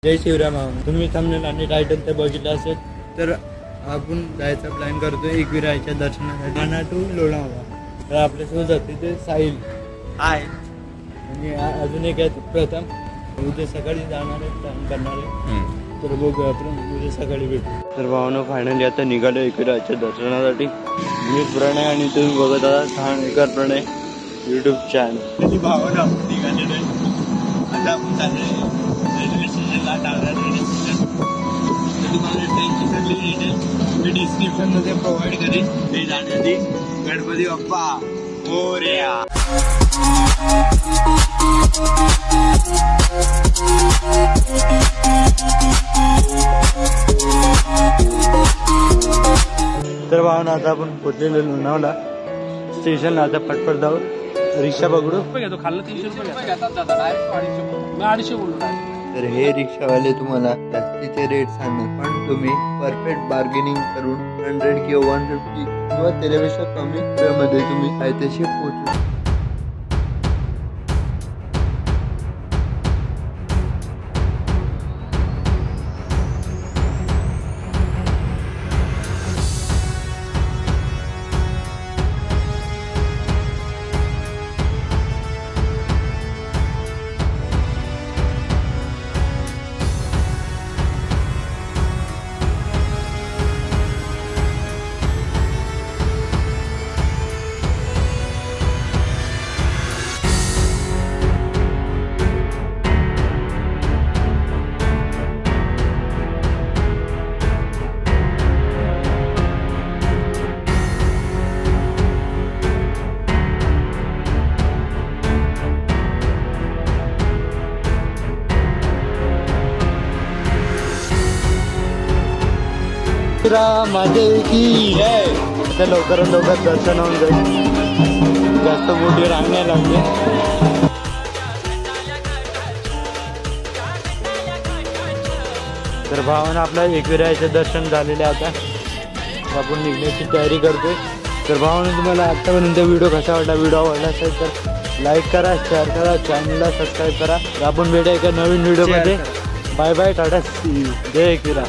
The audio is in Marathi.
जय शिवराम. तुम्ही थंबनेल आणि टायटल ते बघितलं असेल तर आपण जायचा प्लॅन करतोय एकविरायच्या दर्शनासाठी ठाणा टू लोणावळा. तर आपल्यासोबत तिथे साहिल आहे आणि अजून एक आहे प्रथम. उद्या सकाळी जाणार आहे, प्लॅन करणार आहे. तर बघू आपण उद्या सकाळी भेटू. तर भावना फायनली आता निघालो एकविरायच्या दर्शनासाठी. मी प्रणय आणि तुम्ही बघत आहात ठाणेकर प्रणय यूट्यूब चॅनल. भावना निघालेलो आहे. आता आपण चाललोय रेल्वे स्टेशनला टाळा रेल्वे स्टेशन. तर तुम्हाला ट्रेनची सगळी डिटेल मी डिस्क्रिप्शनमध्ये प्रोव्हाइड करेन. ते जाण्याआधी गणपती बाप्पा मोरया. तर भावना आता आपण पोचलेलो लोणावळा स्टेशनला. आता पटपट जाऊ, रिक्षा पकडू. खाल्लं 300 रुपये घेतात दादा, डायरेक्ट 250 बोलू. तर हे रिक्षावाले तुम्हाला जास्तीचे रेट सांगणार, पण तुम्ही परफेक्ट बार्गेनिंग करून 100 किंवा 150 किंवा त्याच्यापेक्षा कमी वेळेमध्ये तुम्ही आयतेशी पोहोचू. माझे की आता लवकरात लवकर दर्शन होऊन जाईल. जास्त मोठी रांग नाही लागली. तर भावानं आपल्या एकविरायचं दर्शन झालेलं आहे. आता आपण निघण्याची तयारी करतोय. तर भावानं तुम्हाला आत्तापर्यंत व्हिडिओ कसा वाटला, व्हिडिओ आवडला असेल तर लाईक करा, शेअर करा, चॅनलला सबस्क्राईब करा. आपण भेटूया एका नवीन व्हिडिओमध्ये. बाय बाय, टाटा, जय एकविरा.